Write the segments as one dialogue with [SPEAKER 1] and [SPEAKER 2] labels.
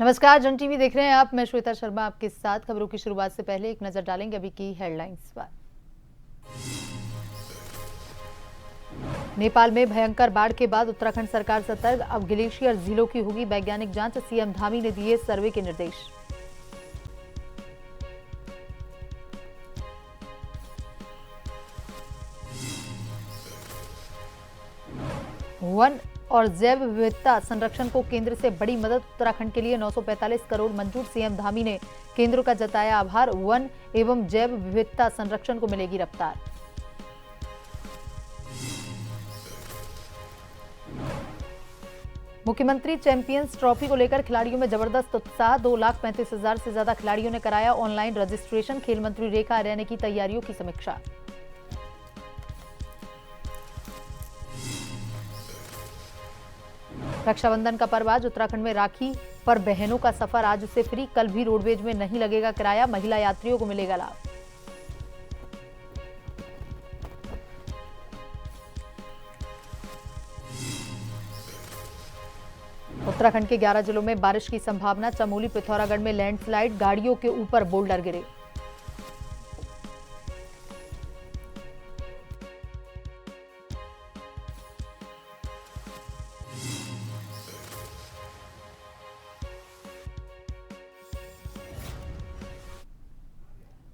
[SPEAKER 1] नमस्कार, जन टीवी देख रहे हैं आप। मैं श्वेता शर्मा आपके साथ। खबरों की शुरुआत से पहले एक नजर डालेंगे अभी की हेडलाइंस पर। नेपाल में भयंकर बाढ़ के बाद उत्तराखंड सरकार सतर्क। अब ग्लेशियर झीलों की होगी वैज्ञानिक जांच। सीएम धामी ने दिए सर्वे के निर्देश। वन और जैव विविधता संरक्षण को केंद्र से बड़ी मदद। उत्तराखंड के लिए 945 करोड़ मंजूर। सीएम धामी ने केंद्र का जताया आभार। वन एवं जैव विविधता संरक्षण को मिलेगी रफ्तार। मुख्यमंत्री चैंपियंस ट्रॉफी को लेकर खिलाड़ियों में जबरदस्त उत्साह। 2,35,000 से ज्यादा खिलाड़ियों ने कराया ऑनलाइन रजिस्ट्रेशन। खेल मंत्री रेखा आर्या ने की तैयारियों की समीक्षा। रक्षाबंधन का पर्व आज। उत्तराखंड में राखी पर बहनों का सफर आज से फ्री। कल भी रोडवेज में नहीं लगेगा किराया। महिला यात्रियों को मिलेगा लाभ। उत्तराखंड के 11 जिलों में बारिश की संभावना। चमोली पिथौरागढ़ में लैंडस्लाइड। गाड़ियों के ऊपर बोल्डर गिरे।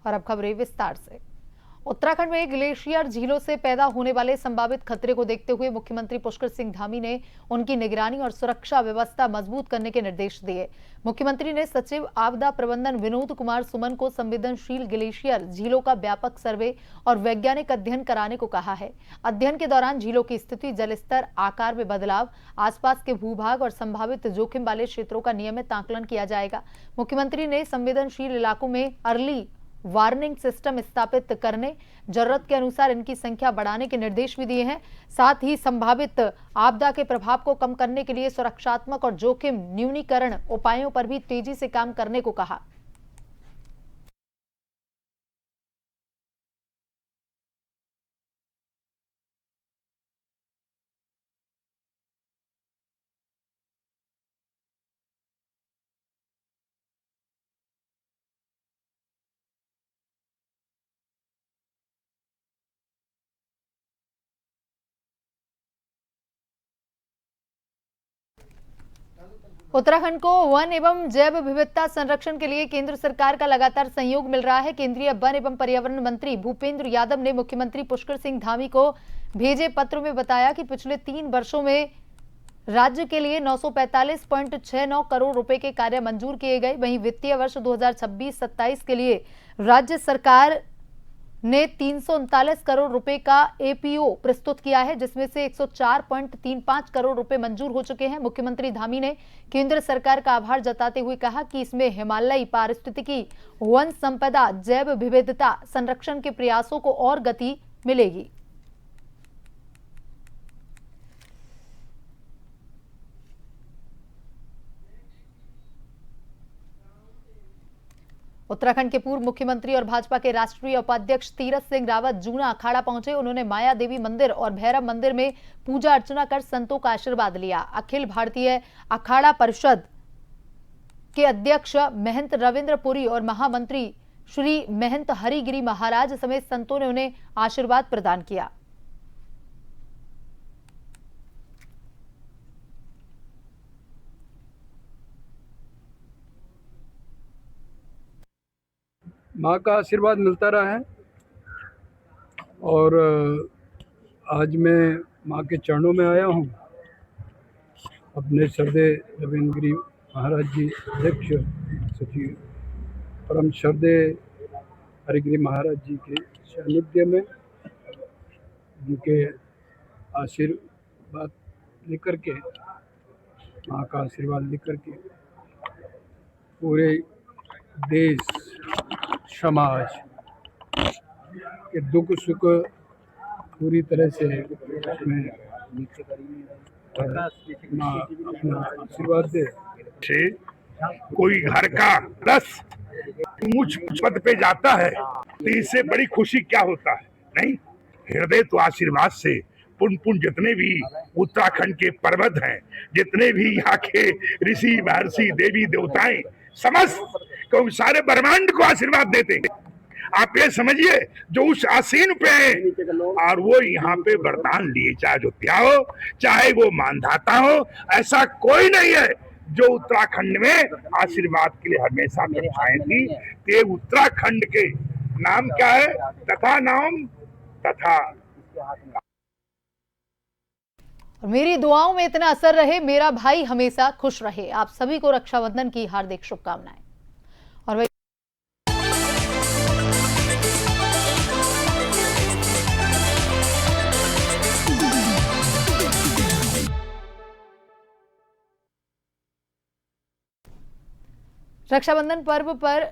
[SPEAKER 1] और अब खबरें विस्तार से। उत्तराखंड में ग्लेशियर झीलों से पैदा होने वाले संभावित खतरे को देखते हुए मुख्यमंत्री पुष्कर सिंह धामी ने उनकी निगरानी और सुरक्षा व्यवस्था मजबूत करने के निर्देश दिए। मुख्यमंत्री ने सचिव आपदा प्रबंधन विनोद कुमार सुमन को संवेदनशील ग्लेशियर झीलों का व्यापक सर्वे और वैज्ञानिक अध्ययन कराने को कहा है। अध्ययन के दौरान झीलों की स्थिति, जलस्तर, आकार में बदलाव, आसपास के भूभाग और संभावित जोखिम वाले क्षेत्रों का नियमित आकलन किया जाएगा। मुख्यमंत्री ने संवेदनशील इलाकों में अर्ली वार्निंग सिस्टम स्थापित करने, जरूरत के अनुसार इनकी संख्या बढ़ाने के निर्देश भी दिए हैं। साथ ही संभावित आपदा के प्रभाव को कम करने के लिए सुरक्षात्मक और जोखिम न्यूनीकरण उपायों पर भी तेजी से काम करने को कहा। उत्तराखंड को वन एवं जैव विविधता संरक्षण के लिए केंद्र सरकार का लगातार सहयोग मिल रहा है। केंद्रीय वन एवं पर्यावरण मंत्री भूपेंद्र यादव ने मुख्यमंत्री पुष्कर सिंह धामी को भेजे पत्र में बताया कि पिछले 3 वर्षों में राज्य के लिए 945.69 करोड़ रुपए के कार्य मंजूर किए गए। वहीं वित्तीय वर्ष 2026-27 के लिए राज्य सरकार ने 339 करोड़ रुपए का एपीओ प्रस्तुत किया है, जिसमें से 104.35 करोड़ रुपए मंजूर हो चुके हैं। मुख्यमंत्री धामी ने केंद्र सरकार का आभार जताते हुए कहा कि इसमें हिमालयी पारिस्थितिकी, वन संपदा, जैव विविधता संरक्षण के प्रयासों को और गति मिलेगी। उत्तराखंड के पूर्व मुख्यमंत्री और भाजपा के राष्ट्रीय उपाध्यक्ष तीरथ सिंह रावत जूना अखाड़ा पहुंचे। उन्होंने माया देवी मंदिर और भैरव मंदिर में पूजा अर्चना कर संतों का आशीर्वाद लिया। अखिल भारतीय अखाड़ा परिषद के अध्यक्ष महंत रविंद्र पुरी और महामंत्री श्री महंत हरिगिरी महाराज समेत संतों ने उन्हें आशीर्वाद प्रदान किया।
[SPEAKER 2] माँ का आशीर्वाद मिलता रहा है और आज मैं माँ के चरणों में आया हूँ। अपने श्रद्धेय रविंद्र गिरी महाराज जी अध्यक्ष सचिव, परम श्रद्धेय हरिगिरी महाराज जी के सानिध्य में उनके आशीर्वाद लेकर के, माँ का आशीर्वाद लेकर के पूरे देश समाज के दुख सुख पूरी तरह से मैं अपना आशीर्वाद दे।
[SPEAKER 3] कोई घर का रस मुझ पद पे जाता है तो इससे बड़ी खुशी क्या होता है। नहीं, हृदय तो आशीर्वाद से पुन पुन जितने भी उत्तराखंड के पर्वत हैं, जितने भी यहाँ के ऋषि महर्षि देवी देवताएं समस्त क्योंकि सारे ब्रह्मांड को आशीर्वाद देते हैं। आप ये समझिए जो उस आसीन पे है और वो यहाँ पे वरदान लिए, चाहे अयोध्या हो चाहे वो मानधाता हो, ऐसा कोई नहीं है जो उत्तराखंड में आशीर्वाद के लिए हमेशा कक्षाएं थी। ये उत्तराखंड के नाम क्या है? तथा नाम तथा।
[SPEAKER 1] और मेरी दुआओं में इतना असर रहे, मेरा भाई हमेशा खुश रहे। आप सभी को रक्षाबंधन की हार्दिक शुभकामनाएं। और वही रक्षाबंधन पर्व पर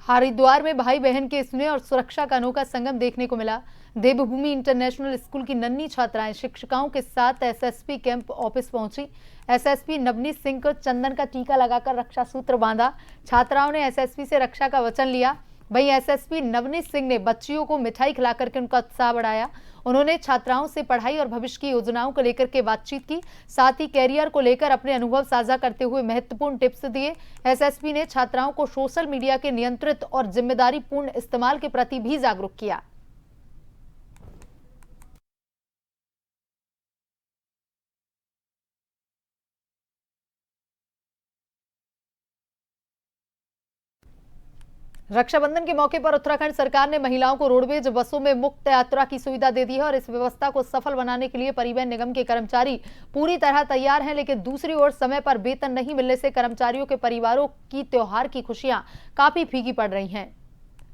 [SPEAKER 1] हरिद्वार में भाई बहन के स्नेह और सुरक्षा का अनोखा संगम देखने को मिला। देवभूमि इंटरनेशनल स्कूल की नन्ही छात्राएं शिक्षिकाओं के साथ एसएसपी कैंप ऑफिस पहुंची। एसएसपी नवनीत सिंह को चंदन का टीका लगाकर रक्षा सूत्र बांधा। छात्राओं ने एसएसपी से रक्षा का वचन लिया। वहीं एसएसपी नवनीत सिंह ने बच्चियों को मिठाई खिलाकर के उनका उत्साह बढ़ाया। उन्होंने छात्राओं से पढ़ाई और भविष्य की योजनाओं को लेकर के बातचीत की, साथ ही कैरियर को लेकर अपने अनुभव साझा करते हुए महत्वपूर्ण टिप्स दिए। एसएसपी ने छात्राओं को सोशल मीडिया के नियंत्रित और जिम्मेदारी पूर्ण इस्तेमाल के प्रति भी जागरूक किया। रक्षाबंधन के मौके पर उत्तराखंड सरकार ने महिलाओं को रोडवेज बसों में मुफ्त यात्रा की सुविधा दे दी है और इस व्यवस्था को सफल बनाने के लिए परिवहन निगम के कर्मचारी पूरी तरह तैयार हैं। लेकिन दूसरी ओर समय पर वेतन नहीं मिलने से कर्मचारियों के परिवारों की त्योहार की खुशियां काफी फीकी पड़ रही हैं।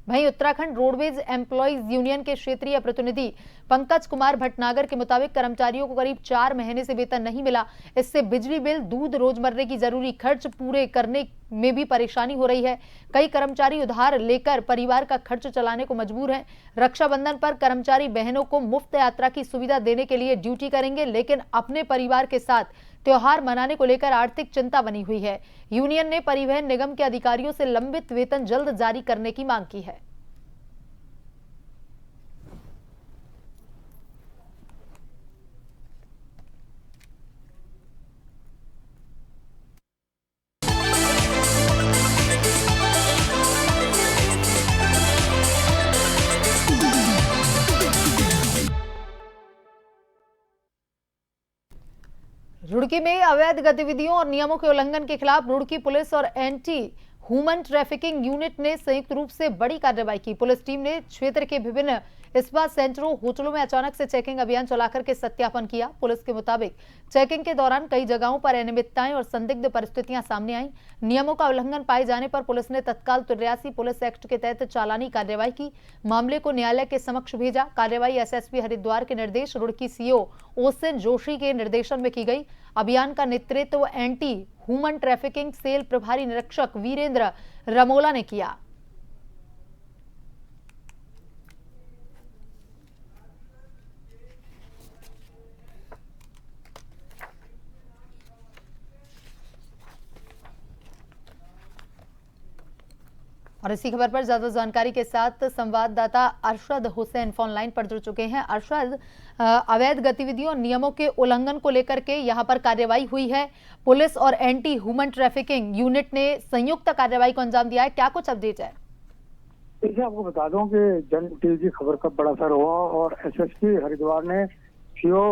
[SPEAKER 1] वहीं उत्तराखंड रोडवेज एम्प्लॉइज यूनियन के क्षेत्रीय प्रतिनिधि पंकज कुमार भटनागर के मुताबिक कर्मचारियों को करीब 4 महीने से वेतन नहीं मिला। इससे बिजली बिल, दूध, रोजमर्रे की जरूरी खर्च पूरे करने में भी परेशानी हो रही है। कई कर्मचारी उधार लेकर परिवार का खर्च चलाने को मजबूर हैं। रक्षाबंधन पर कर्मचारी बहनों को मुफ्त यात्रा की सुविधा देने के लिए ड्यूटी करेंगे, लेकिन अपने परिवार के साथ त्योहार मनाने को लेकर आर्थिक चिंता बनी हुई है। यूनियन ने परिवहन निगम के अधिकारियों से लंबित वेतन जल्द जारी करने की मांग की है। रुड़की में अवैध गतिविधियों और नियमों के उल्लंघन के खिलाफ रुड़की पुलिस और एंटी ह्यूमन ट्रैफिकिंग यूनिट ने संयुक्त रूप से बड़ी कार्रवाई की। पुलिस टीम ने क्षेत्र के विभिन्न स्पा सेंटरों, होटलों में अचानक से चेकिंग अभियान चलाकर के सत्यापन किया। पुलिस के मुताबिक चेकिंग के दौरान कई जगहों पर अनियमितताएं और संदिग्ध परिस्थितियां सामने आई। नियमों का उल्लंघन पाए जाने पर पुलिस ने तत्काल 83 पुलिस एक्ट के तहत चालानी कार्रवाई की। मामले को न्यायालय के समक्ष भेजा। कार्रवाई एसएसपी हरिद्वार के निर्देश रुड़की सीओ ओसिन जोशी के निर्देशन में की गई। अभियान का नेतृत्व एंटी ह्यूमन ट्रैफिकिंग सेल प्रभारी निरीक्षक वीरेंद्र रमोला ने किया। और इसी खबर पर ज्यादा जानकारी के साथ संवाददाता अरशद हुसैन फोन लाइन पर जुड़ चुके हैं। अरशद, अवैध गतिविधियों और नियमों के उल्लंघन को लेकर के यहां पर कार्रवाई हुई है। पुलिस और एंटी ह्यूमन ट्रैफिकिंग यूनिट ने संयुक्त कार्रवाई को अंजाम दिया है, क्या कुछ अपडेट है?
[SPEAKER 4] देखिए, आपको बता दूं कि जन टीवी की खबर का बड़ा असर हुआ और एसएसपी हरिद्वार ने सीओ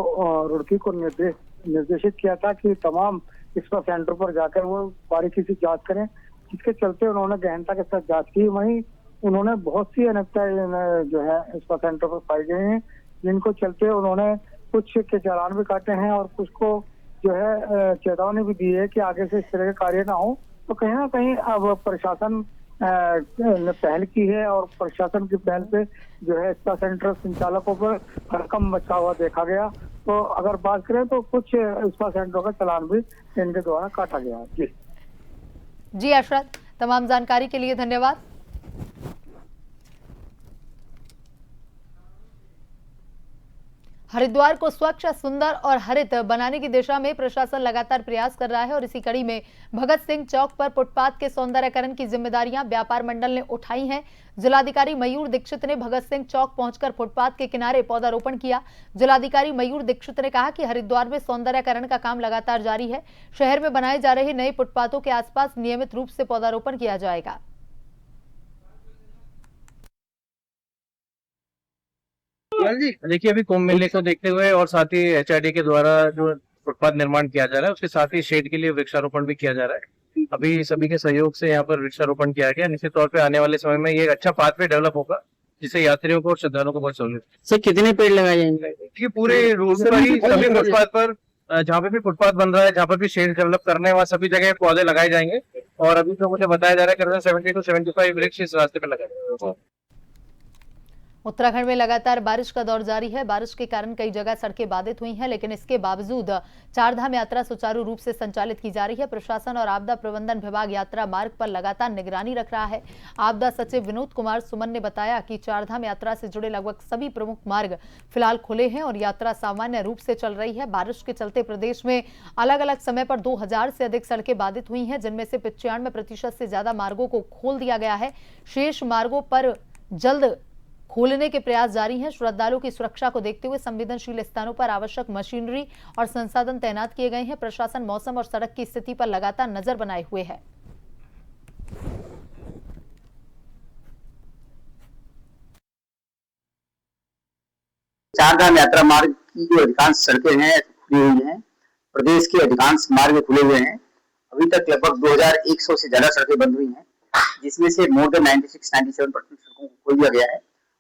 [SPEAKER 4] रुड़की को निर्देशित किया था कि तमाम स्पा सेंटर पर जाकर वो बारीकी से जांच करें, जिसके चलते उन्होंने गहनता के साथ जांच की। वहीं उन्होंने बहुत सी अनियमितताएं जो है स्पा सेंटर पर पाई गई हैं, जिनको चलते उन्होंने कुछ के चालान भी काटे हैं और कुछ को जो है चेतावनी भी दी है कि आगे से इस तरह के कार्य ना हो। तो कहीं ना कहीं अब प्रशासन ने पहल की है और प्रशासन की पहल पे जो है स्पा सेंटर संचालकों पर हड़कंप मचा हुआ देखा गया। तो अगर बात करें तो कुछ स्पा सेंटरों का चालान भी इनके द्वारा काटा गया।
[SPEAKER 1] जी अरशद, तमाम जानकारी के लिए धन्यवाद। हरिद्वार को स्वच्छ, सुंदर और हरित बनाने की दिशा में प्रशासन लगातार प्रयास कर रहा है और इसी कड़ी में भगत सिंह चौक पर फुटपाथ के सौंदर्यकरण की जिम्मेदारियां व्यापार मंडल ने उठाई हैं। जिलाधिकारी मयूर दीक्षित ने भगत सिंह चौक पहुंचकर फुटपाथ के किनारे पौधारोपण किया। जिलाधिकारी मयूर दीक्षित ने कहा कि हरिद्वार में सौंदर्यकरण का काम लगातार जारी है। शहर में बनाए जा रहे नए फुटपाथों के आसपास नियमित रूप से पौधारोपण किया जाएगा।
[SPEAKER 5] देखिए, अभी कुंभ मेले को देखते हुए और साथ ही एचआरडी के द्वारा जो फुटपाथ निर्माण किया जा रहा है, उसके साथ ही शेड के लिए वृक्षारोपण भी किया जा रहा है। अभी सभी के सहयोग से यहाँ पर वृक्षारोपण किया गया। निश्चित तौर पे आने वाले समय में ये एक अच्छा पाथवे डेवलप होगा, जिससे यात्रियों को और श्रद्धालुओं को बहुत सहूलियत।
[SPEAKER 6] सर कितने पेड़ लगाए जाएंगे?
[SPEAKER 5] ये पूरे रूट पर ही सभी फुटपाथ पर, जहाँ पे भी फुटपाथ बन रहा है, जहाँ पर भी शेड डेवलप करने हैं, वहाँ सभी जगह पौधे लगाए जाएंगे। और अभी तो मुझे बताया जा रहा है कि 70 to 75 वृक्ष इस रास्ते पे लगाए जाएंगे।
[SPEAKER 1] उत्तराखंड में लगातार बारिश का दौर जारी है। बारिश के कारण कई जगह सड़कें बाधित हुई हैं, लेकिन इसके बावजूद चारधाम यात्रा सुचारू रूप से संचालित की जा रही है। प्रशासन और आपदा प्रबंधन विभाग यात्रा मार्ग पर लगातार निगरानी रख रहा है। आपदा सचिव विनोद कुमार सुमन ने बताया कि चारधाम यात्रा से जुड़े लगभग सभी प्रमुख मार्ग फिलहाल खुले हैं और यात्रा सामान्य रूप से चल रही है। बारिश के चलते प्रदेश में अलग अलग समय पर 2000 से अधिक सड़कें बाधित हुई हैं, जिनमें से 95% से ज्यादा मार्गों को खोल दिया गया है। शेष मार्गों पर जल्द खोलने के प्रयास जारी हैं। श्रद्धालुओं की सुरक्षा को देखते हुए संवेदनशील स्थानों पर आवश्यक मशीनरी और संसाधन तैनात किए गए हैं। प्रशासन मौसम और सड़क की स्थिति पर लगातार नजर बनाए हुए है।
[SPEAKER 6] चारधाम यात्रा मार्ग की जो अधिकांश सड़कें हैं खुली हुई हैं। प्रदेश के अधिकांश मार्ग खुले हुए हैं। अभी तक लगभग 2100 से ज्यादा सड़कें बंद हुई हैं, जिसमें से मोर देन 96-97% सड़कों को खोल दिया गया है।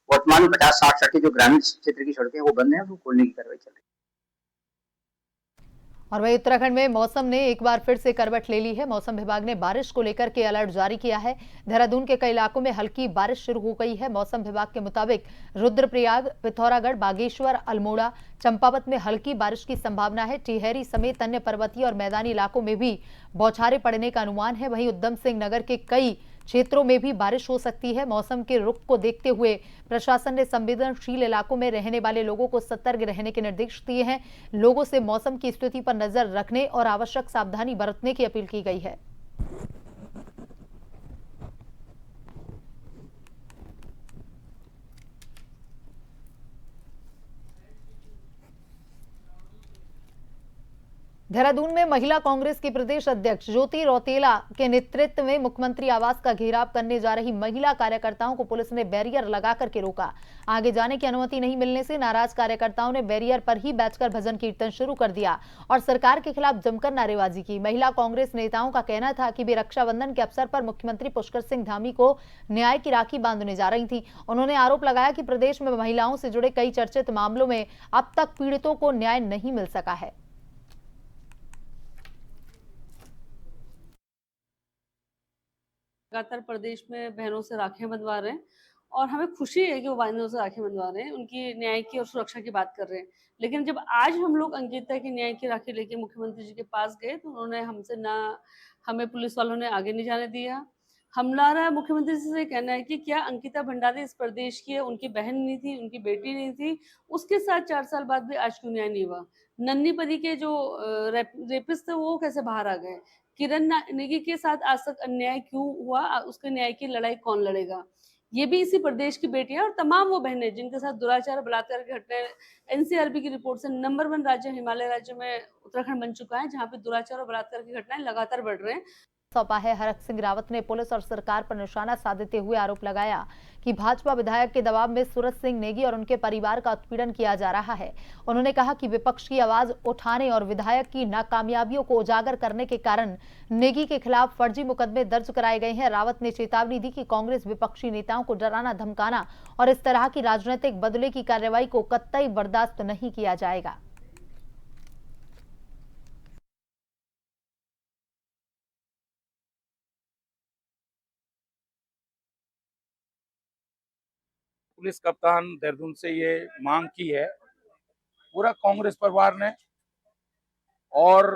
[SPEAKER 6] वर्तमान में 50-60 सड़कें जो ग्रामीण क्षेत्र की सड़कें वो बंद हैं, वो खोलने की कार्रवाई चल रही है।
[SPEAKER 1] और वहीं उत्तराखंड में मौसम ने एक बार फिर से करवट ले ली है। मौसम विभाग ने बारिश को लेकर के अलर्ट जारी किया है। देहरादून के कई इलाकों में हल्की बारिश शुरू हो गई है। मौसम विभाग के मुताबिक रुद्रप्रयाग, पिथौरागढ़, बागेश्वर, अल्मोड़ा, चंपावत में हल्की बारिश की संभावना है। टिहरी समेत अन्य पर्वतीय और मैदानी इलाकों में भी बौछारें पड़ने का अनुमान है। वहीं उधम सिंह नगर के कई क्षेत्रों में भी बारिश हो सकती है। मौसम के रुख को देखते हुए प्रशासन ने संवेदनशील इलाकों में रहने वाले लोगों को सतर्क रहने के निर्देश दिए हैं। लोगों से मौसम की स्थिति पर नजर रखने और आवश्यक सावधानी बरतने की अपील की गई है। देहरादून में महिला कांग्रेस की प्रदेश अध्यक्ष ज्योति रौतेला के नेतृत्व में मुख्यमंत्री आवास का घेराव करने जा रही महिला कार्यकर्ताओं को पुलिस ने बैरियर लगा करके रोका। आगे जाने की अनुमति नहीं मिलने से नाराज कार्यकर्ताओं ने बैरियर पर ही बैठकर भजन कीर्तन शुरू कर दिया और सरकार के खिलाफ जमकर नारेबाजी की। महिला कांग्रेस नेताओं का कहना था कि वे रक्षाबंधन के अवसर पर मुख्यमंत्री पुष्कर सिंह धामी को न्याय की राखी बांधने जा रही थी। उन्होंने आरोप लगाया कि प्रदेश में महिलाओं से जुड़े कई चर्चित मामलों में अब तक पीड़ितों को न्याय नहीं मिल सका है।
[SPEAKER 7] लगातार प्रदेश में बहनों से राखियां बंधवा रहे हैं और हमें खुशी है कि वो बहनों से राखी बंधवा रहे हैं, उनकी न्याय की और सुरक्षा की बात कर रहे हैं। लेकिन जब आज हम लोग अंकिता की न्याय की राखी लेके मुख्यमंत्री जी के पास गए तो उन्होंने हमसे ना, हमें पुलिस वालों ने आगे नहीं जाने दिया। हमारा मुख्यमंत्री जी से कहना है कि क्या अंकिता भंडारी इस प्रदेश की है, उनकी बहन नहीं थी, उनकी बेटी नहीं थी, उसके साथ 4 साल बाद भी आज क्यों न्याय नहीं हुआ? नन्ही परी के जो रेपिस्ट थे वो कैसे बाहर आ गए? किरण नेगी के साथ आज तक अन्याय क्यों हुआ? उसके न्याय की लड़ाई कौन लड़ेगा? ये भी इसी प्रदेश की बेटियां और तमाम वो बहनें जिनके साथ दुराचार बलात्कार की घटनाएं, एनसीआरबी की रिपोर्ट से नंबर 1 राज्य हिमालय राज्य में उत्तराखंड बन चुका है, जहां पे दुराचार और बलात्कार की घटनाएं लगातार बढ़ रहे हैं।
[SPEAKER 1] सौंपा है। हरक सिंह रावत ने पुलिस और सरकार पर निशाना साधते हुए आरोप लगाया कि भाजपा विधायक के दबाव में सूरज सिंह नेगी और उनके परिवार का उत्पीड़न किया जा रहा है। उन्होंने कहा कि विपक्ष की आवाज उठाने और विधायक की नाकामयाबियों को उजागर करने के कारण नेगी के खिलाफ फर्जी मुकदमे दर्ज कराए गए हैं। रावत ने चेतावनी दी कि कांग्रेस विपक्षी नेताओं को डराना, धमकाना और इस तरह की राजनीतिक बदले की कार्रवाई को कतई बर्दाश्त नहीं किया जाएगा।
[SPEAKER 8] पुलिस कप्तान देहरादून से ये मांग की है पूरा कांग्रेस परिवार ने, और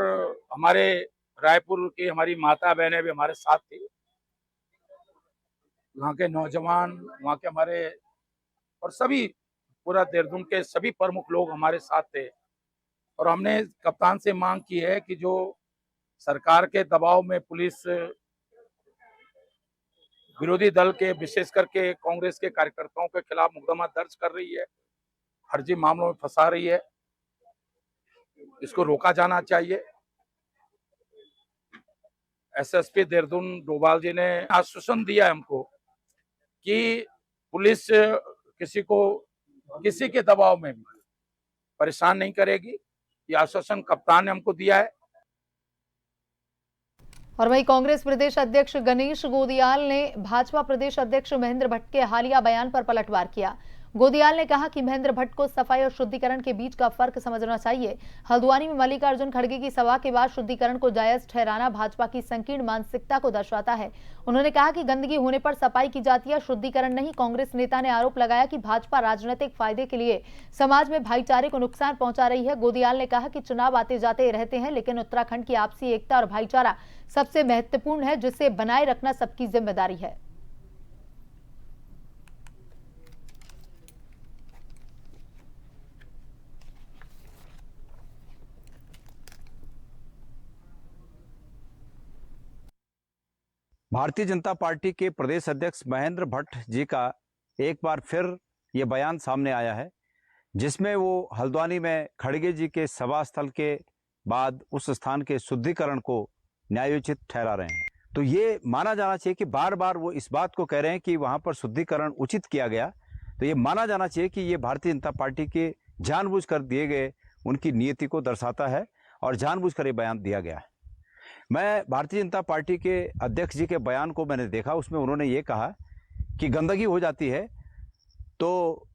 [SPEAKER 8] हमारे रायपुर की हमारी माता बहनें भी हमारे साथ थी, वहाँ के नौजवान, वहाँ के हमारे और सभी पूरा देहरादून के सभी प्रमुख लोग हमारे साथ थे और हमने कप्तान से मांग की है कि जो सरकार के दबाव में पुलिस विरोधी दल के विशेष करके कांग्रेस के कार्यकर्ताओं के खिलाफ मुकदमा दर्ज कर रही है, फर्जी मामलों में फंसा रही है, इसको रोका जाना चाहिए। एसएसपी देहरादून डोभाल जी ने आश्वासन दिया हमको कि पुलिस किसी के दबाव में भी परेशान नहीं करेगी। ये आश्वासन कप्तान ने हमको दिया है।
[SPEAKER 1] और वहीं कांग्रेस प्रदेश अध्यक्ष गणेश गोदियाल ने भाजपा प्रदेश अध्यक्ष महेंद्र भट्ट के हालिया बयान पर पलटवार किया। गोदियाल ने कहा कि महेंद्र भट्ट को सफाई और शुद्धिकरण के बीच का फर्क समझना चाहिए। हल्द्वानी में मल्लिकार्जुन खड़गे की सभा के बाद शुद्धिकरण को जायज ठहराना भाजपा की संकीर्ण मानसिकता को दर्शाता है। उन्होंने कहा कि गंदगी होने पर सफाई की जाती है, शुद्धिकरण नहीं। कांग्रेस नेता ने आरोप लगाया कि भाजपा राजनीतिक फायदे के लिए समाज में भाईचारे को नुकसान पहुंचा रही है। गोदियाल ने कहा कि चुनाव आते जाते रहते हैं, लेकिन उत्तराखंड की आपसी एकता और भाईचारा सबसे महत्वपूर्ण है, जिसे बनाए रखना सबकी जिम्मेदारी है।
[SPEAKER 9] भारतीय जनता पार्टी के प्रदेश अध्यक्ष महेंद्र भट्ट जी का एक बार फिर ये बयान सामने आया है, जिसमें वो हल्द्वानी में खड़गे जी के सभा स्थल के बाद उस स्थान के शुद्धिकरण को न्यायोचित ठहरा रहे हैं। तो ये माना जाना चाहिए कि बार बार वो इस बात को कह रहे हैं कि वहाँ पर शुद्धिकरण उचित किया गया, तो ये माना जाना चाहिए कि ये भारतीय जनता पार्टी के जानबूझकर दिए गए उनकी नीति को दर्शाता है और जानबूझकर ये बयान दिया गया है। मैं भारतीय जनता पार्टी के अध्यक्ष जी के बयान को मैंने देखा, उसमें उन्होंने ये कहा कि गंदगी हो जाती है, तो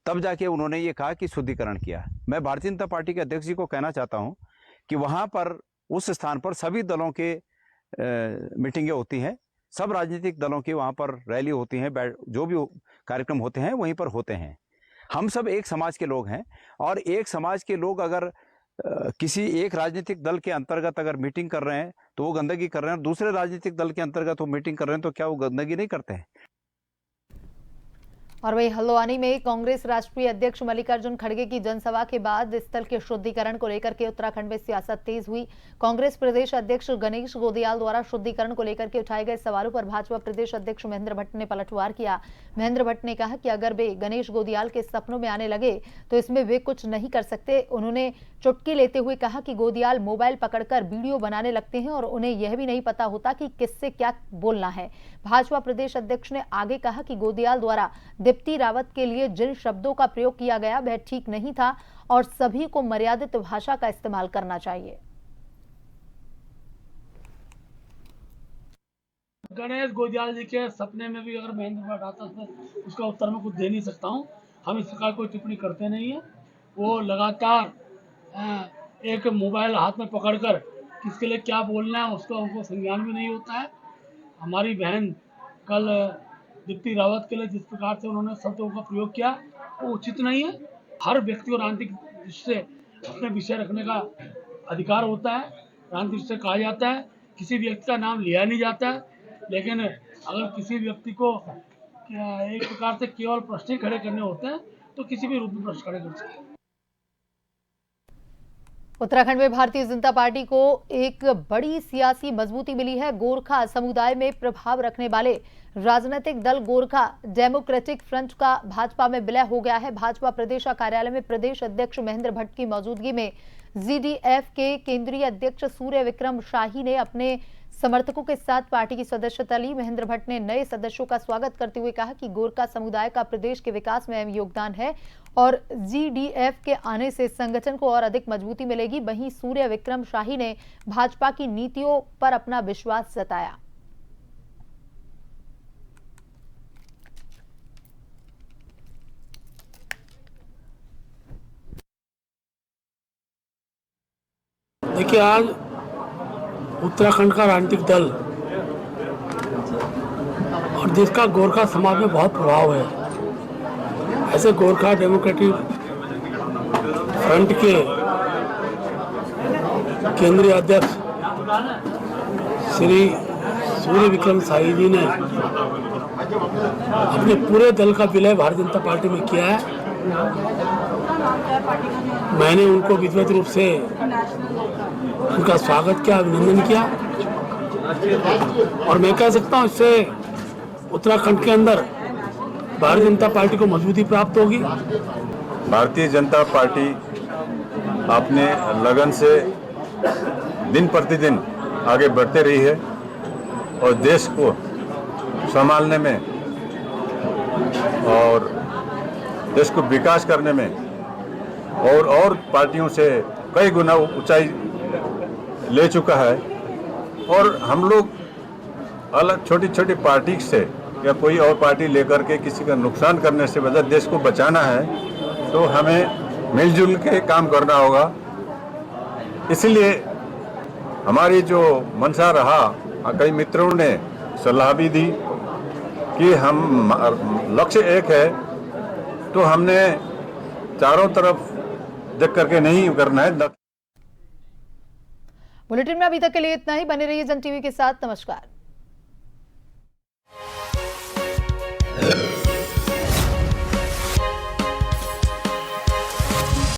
[SPEAKER 9] तब जाके उन्होंने ये कहा कि शुद्धिकरण किया। मैं भारतीय जनता पार्टी के अध्यक्ष जी को कहना चाहता हूं कि वहां पर उस स्थान पर सभी दलों के मीटिंगें होती हैं, सब राजनीतिक दलों की वहां पर रैली होती हैं, जो भी कार्यक्रम होते हैं वहीं पर होते हैं। हम सब एक समाज के लोग हैं और एक समाज के लोग अगर किसी एक राजनीतिक दल के अंतर्गत अगर मीटिंग कर रहे हैं तो वो गंदगी कर रहे हैं, दूसरे राजनीतिक दल के अंतर्गत वो मीटिंग कर रहे हैं तो क्या वो गंदगी नहीं करते हैं?
[SPEAKER 1] और वही हल्द्वानी में कांग्रेस राष्ट्रीय अध्यक्ष मल्लिकार्जुन खड़गे की जनसभा के बाद स्थल के शुद्धिकरण को लेकर के उत्तराखंड में सियासत तेज हुई। कांग्रेस प्रदेश अध्यक्ष गणेश गोदियाल द्वारा शुद्धिकरण को लेकर के उठाए गए सवालों पर भाजपा प्रदेश अध्यक्ष महेंद्र भट्ट ने पलटवार किया। महेंद्र भट्ट ने कहा कि अगर वे गणेश गोदियाल के सपनों में आने लगे तो इसमें वे कुछ नहीं कर सकते। उन्होंने चुटकी लेते हुए कहा कि गोदियाल मोबाइल पकड़कर वीडियो बनाने लगते हैं और उन्हें यह भी नहीं पता होता कि किससे क्या बोलना है। भाजपा प्रदेश अध्यक्ष ने आगे कहा कि गोदियाल द्वारा दीप्ति रावत के लिए जिन शब्दों का प्रयोग किया गया वह ठीक नहीं था और सभी को मर्यादित भाषा का इस्तेमाल करना चाहिए।
[SPEAKER 10] गणेश गोदियाल जी के सपने में भी अगर महेंद्र भट्ट आता है उसका उत्तर मैं कुछ दे नहीं सकता हूं। हम इस प्रकार कोई टिप्पणी करते नहीं है। वो लगातार एक मोबाइल हाथ में पकड़कर किसके लिए क्या बोलना है उसका उनको संज्ञान भी नहीं होता है। हमारी बहन कल दीप्ति रावत के लिए जिस प्रकार से उन्होंने शब्दों का प्रयोग किया वो उचित नहीं है। हर व्यक्ति को राजनीतिक दृष्टि से अपने विषय रखने का अधिकार होता है। राजनीतिक दृष्टि से कहा जाता है किसी व्यक्ति का नाम लिया नहीं जाता है, लेकिन अगर किसी व्यक्ति को एक प्रकार से केवल प्रश्न खड़े करने होते हैं तो किसी भी रूप में प्रश्न खड़े कर सकते हैं।
[SPEAKER 1] उत्तराखंड में भारतीय जनता पार्टी को एक बड़ी सियासी मजबूती मिली है। गोरखा समुदाय में प्रभाव रखने वाले राजनीतिक दल गोरखा डेमोक्रेटिक फ्रंट का भाजपा में विलय हो गया है। भाजपा प्रदेश कार्यालय में प्रदेश अध्यक्ष महेंद्र भट्ट की मौजूदगी में जीडीएफ के केंद्रीय अध्यक्ष सूर्य विक्रम शाही ने अपने समर्थकों के साथ पार्टी की सदस्यता ली। महेंद्र भट्ट ने नए सदस्यों का स्वागत करते हुए कहा कि गोरखा समुदाय का प्रदेश के विकास में अहम योगदान है और जीडीएफ के आने से संगठन को और अधिक मजबूती मिलेगी। वहीं सूर्य विक्रम शाही ने भाजपा की नीतियों पर अपना विश्वास जताया।
[SPEAKER 10] देखिए, आज उत्तराखंड का राजनीतिक दल और जिसका गोरखा समाज में बहुत प्रभाव है, ऐसे गोरखा डेमोक्रेटिक फ्रंट के केंद्रीय अध्यक्ष श्री सूर्य विक्रम शाही जी ने अपने पूरे दल का विलय भारतीय जनता पार्टी में किया है। मैंने उनको विधिवत रूप से उनका स्वागत किया, अभिनंदन किया और मैं कह सकता हूँ इससे उत्तराखंड के अंदर भारतीय जनता पार्टी को मजबूती प्राप्त होगी।
[SPEAKER 11] भारतीय जनता पार्टी अपने लगन से दिन प्रतिदिन आगे बढ़ते रही है और देश को संभालने में और देश को विकास करने में और पार्टियों से कई गुना ऊंचाई ले चुका है। और हम लोग अलग छोटी छोटी पार्टी से या कोई और पार्टी लेकर के किसी का नुकसान करने से बजाय देश को बचाना है तो हमें मिलजुल के काम करना होगा। इसलिए हमारी जो मंशा रहा, कई मित्रों ने सलाह भी दी कि हम लक्ष्य एक है तो हमने चारों तरफ देख करके नहीं करना है।
[SPEAKER 1] बुलेटिन में अभी तक के लिए इतना ही। बने रहिए जन टीवी के साथ। नमस्कार।